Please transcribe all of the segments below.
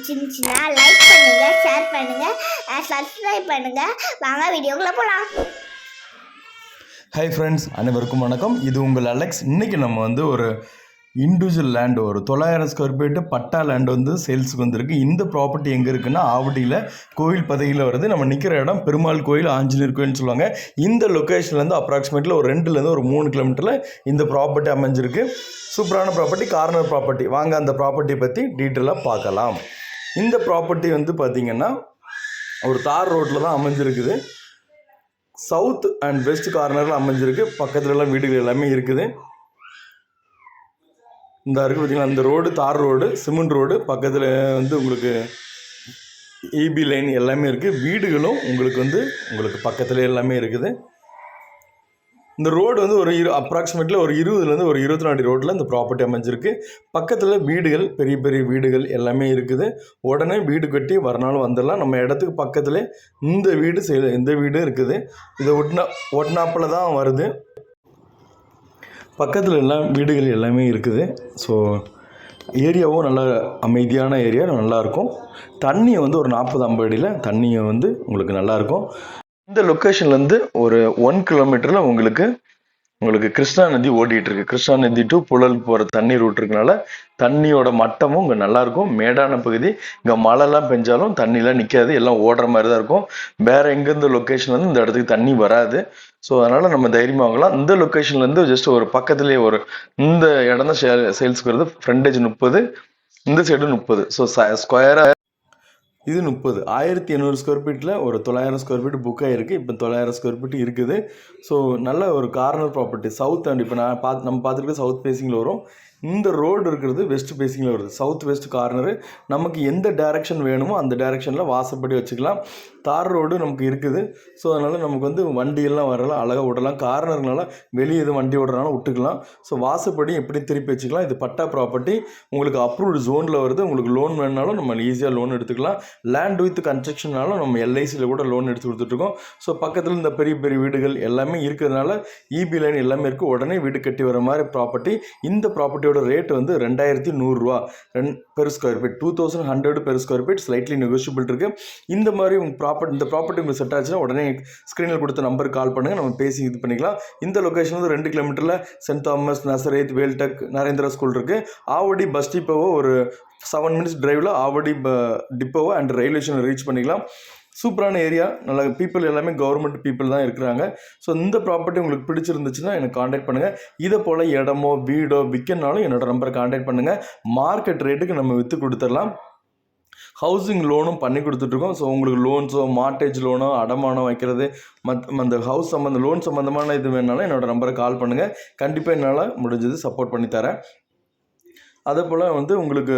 பிடிச்சிருந்துச்சுன்னா லைக் பண்ணுங்க, ஷேர் பண்ணுங்க, சப்ஸ்கிரைப் பண்ணுங்க. வாங்க வீடியோக்குள்ள போலாம். ஹாய் ஃப்ரெண்ட்ஸ், அனைவருக்கும் வணக்கம். இது உங்கள் அலெக்ஸ். இன்றைக்கி நம்ம வந்து ஒரு இண்டிவிஜுவல் லேண்டு, ஒரு 900 ஸ்கொயர் ஃபீட்டு பட்டா லேண்டு வந்து சேல்ஸுக்கு வந்திருக்கு. இந்த ப்ராப்பர்ட்டி எங்கே இருக்குன்னா ஆவடியில் கோயில் பதவியில் வருது. நம்ம நிற்கிற இடம் பெருமாள் கோயில், ஆஞ்சநேயர் கோயில்னு சொல்லுவாங்க. இந்த லொக்கேஷன்லேருந்து அப்ராக்சிமேட்லி ஒரு 2லேருந்து ஒரு 3 கிலோமீட்டரில் இந்த ப்ராப்பர்ட்டி அமைஞ்சிருக்கு. சூப்பரான ப்ராப்பர்ட்டி, கார்னர் ப்ராப்பர்ட்டி. வாங்க அந்த ப்ராப்பர்ட்டி பற்றி டீட்டெயிலாக பார்க்கலாம். இந்த ப்ராப்பர்ட்டி வந்து பார்த்திங்கன்னா ஒரு தார் ரோட்டில் தான் அமைஞ்சிருக்குது. சவுத் அண்ட் வெஸ்ட் கார்னரில் அமைஞ்சிருக்கு. பக்கத்துலலாம் வீடுகள் எல்லாமே இருக்குது. இந்த இருக்குது பார்த்திங்கன்னா, இந்த ரோடு தார் ரோடு, சிமெண்ட் ரோடு. பக்கத்தில் வந்து உங்களுக்கு இபி லைன் எல்லாமே இருக்குது. வீடுகளும் உங்களுக்கு பக்கத்தில் எல்லாமே இருக்குது. இந்த ரோடு வந்து ஒரு அப்ராக்சிமேட்லி ஒரு 20லேருந்து ஒரு 24 அடி ரோட்டில் இந்த ப்ராப்பர்ட்டி அமைஞ்சிருக்கு. பக்கத்தில் வீடுகள், பெரிய பெரிய வீடுகள் எல்லாமே இருக்குது. உடனே வீடு கட்டி வரனாலும் வந்துடலாம். நம்ம இடத்துக்கு பக்கத்தில் இந்த வீடு இருக்குது. இதை ஒட்டினாப்பில் தான் வருது. பக்கத்தில் எல்லாம் வீடுகள் எல்லாமே இருக்குது. ஸோ ஏரியாவும் நல்லா அமைதியான ஏரியா, நல்லாயிருக்கும். தண்ணியை வந்து ஒரு 40-50 அடியில் தண்ணியை வந்து உங்களுக்கு நல்லாயிருக்கும். இந்த லொக்கேஷன்லேருந்து ஒரு 1 கிலோமீட்டரில் உங்களுக்கு கிருஷ்ணா நதி ஓடிட்டுருக்கு. கிருஷ்ணா நதி டு புழல் போகிற தண்ணி ரூட் இருக்கனால தண்ணியோட மட்டமும் இங்கே நல்லாயிருக்கும். மேடான பகுதி. இங்கே மழைலாம் பெஞ்சாலும் தண்ணிலாம் நிற்காது, எல்லாம் ஓடுற மாதிரி தான் இருக்கும். வேறு எங்கேருந்து லொக்கேஷன்லேருந்து இந்த இடத்துக்கு தண்ணி வராது. ஸோ அதனால் நம்ம தைரியமாக வாங்கலாம். இந்த லொக்கேஷன்லேருந்து ஜஸ்ட் ஒரு பக்கத்துலேயே இந்த இடம் தான் சேல்ஸுக்கு வருது. ஃப்ரண்டேஜ் 30, இந்த சைடு 30. ஸோ ஸ்கொயராக இது 30. 1800 ஸ்கொயர் ஃபீட்டில் ஒரு 900 ஸ்கொயர் ஃபீட் புக் ஆகிருக்கு. இப்போ 900 ஸ்கொயர் ஃபீட் இருக்குது. ஸோ நல்ல ஒரு கார்னர் ப்ராப்பர்ட்டி. சவுத் அண்ட் இப்போ நம்ம பார்த்துருக்க சவுத் ஃபேஸிங்கில் வரும். இந்த ரோடு இருக்கிறது வெஸ்ட் ஃபேஸிங்கில் வருது. South west corner. நமக்கு எந்த டைரெக்ஷன் வேணுமோ அந்த டைரெக்ஷனில் வாசப்படி வச்சுக்கலாம். தார் ரோடு நமக்கு இருக்குது. ஸோ அதனால் நமக்கு வந்து வண்டியெல்லாம் வரலாம், அழகாக விடலாம். கார்னர்னால வெளியே எதுவும் வண்டி விடுறனால விட்டுக்கலாம். ஸோ வாசப்படி எப்படி திருப்பி வச்சுக்கலாம். இது பட்டா ப்ராப்பர்ட்டி. உங்களுக்கு அப்ரூவ்டு ஜோனில் வருது. உங்களுக்கு லோன் வேணுனாலும் நம்ம ஈஸியாக லோன் எடுத்துக்கலாம். லேண்ட் வித் கன்ஸ்ட்ரக்ஷனாலும் நம்ம எல்ஐசியில் கூட லோன் எடுத்து கொடுத்துட்ருக்கோம். ஸோ பக்கத்தில் இந்த பெரிய பெரிய வீடுகள் எல்லாமே இருக்கிறதுனால இபி லைன் எல்லாமே இருக்குது. உடனே வீடு கட்டி வர மாதிரி ப்ராப்பர்ட்டி. இந்த ப்ராப்பர்ட்டியோட ரேட் வந்து 2100 ரூபா per square feet. 2100 per square feet. Slightly negotiable இருக்குது. இந்த மாதிரி இந்த ப்ராப்பர்ட்டி உங்களுக்கு செட் ஆச்சுன்னா உடனே ஸ்க்ரீனில் கொடுத்த நம்பருக்கு கால் பண்ணுங்கள். நம்ம பேசி இது பண்ணிக்கலாம். இந்த லொக்கேஷன் வந்து 2 கிலோமீட்டரில் Saint Thomas, Nazareth, Veltech, Narendra school இருக்குது. ஆவடி பஸ் டிப்போவோ ஒரு 7 மினிட்ஸ் டிரைவில் ஆவடி டிப்போவோ அண்ட் ரயில்வே ஸ்டேஷன் ரீச் பண்ணிக்கலாம். சூப்பரான ஏரியா. நல்ல பீப்புள் எல்லாமே கவர்மெண்ட் பீப்புள் தான் இருக்கிறாங்க. ஸோ இந்த ப்ராப்பர்ட்டி உங்களுக்கு பிடிச்சிருந்துச்சுன்னா எனக்கு காண்டாக்ட் பண்ணுங்கள். இதை போல் இடமோ வீடோ விற்கனாலும் என்னோடய நம்பரை காண்டாக்ட் பண்ணுங்கள். மார்க்கெட் ரேட்டுக்கு நம்ம விற்று கொடுத்துடலாம். ஹவுசிங் லோனும் பண்ணி கொடுத்துட்ருக்கோம். ஸோ உங்களுக்கு லோன்ஸோ, மார்ட்டேஜ் லோனோ, அடமானம் வைக்கிறது, அந்த ஹவுஸ் லோன் சம்மந்தமான இது வேணாலும் என்னோடய நம்பரை கால் பண்ணுங்கள். கண்டிப்பாக என்னால் முடிஞ்சது சப்போர்ட் பண்ணித்தரேன். அதே போல் வந்து உங்களுக்கு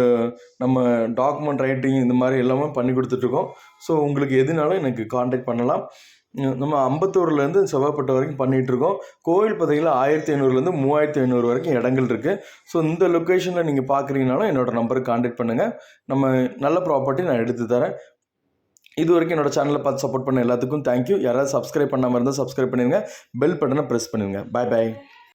நம்ம டாக்குமெண்ட் ரைட்டிங் இந்த மாதிரி எல்லாமே பண்ணி கொடுத்துட்ருக்கோம். ஸோ உங்களுக்கு எதுனாலும் எனக்கு காண்டாக்ட் பண்ணலாம். நம்ம அம்பத்தூர்லேருந்து செவ்வாய்ப்பட்டை வரைக்கும் பண்ணிகிட்ருக்கோம். கோவில் பதவியில் 1500லேருந்து 3500 வரைக்கும் இடங்கள் இருக்குது. ஸோ இந்த லொக்கேஷனில் நீங்கள் பார்க்குறீங்கனாலும் என்னோடய நம்பருக்கு காண்டாக்ட் பண்ணுங்கள். நம்ம நல்ல ப்ராப்பர்ட்டி நான் எடுத்து தரேன். இது வரைக்கும் என்னோடய சேனலை பார்த்து சப்போர்ட் பண்ண எல்லாத்துக்கும் தேங்க்யூ. யாராவது சப்ஸ்கிரைப் பண்ணாமல் இருந்தால் சப்ஸ்கிரைப் பண்ணிடுங்க. பெல் பட்டனை ப்ரெஸ் பண்ணிடுங்க. பாய் பாய்.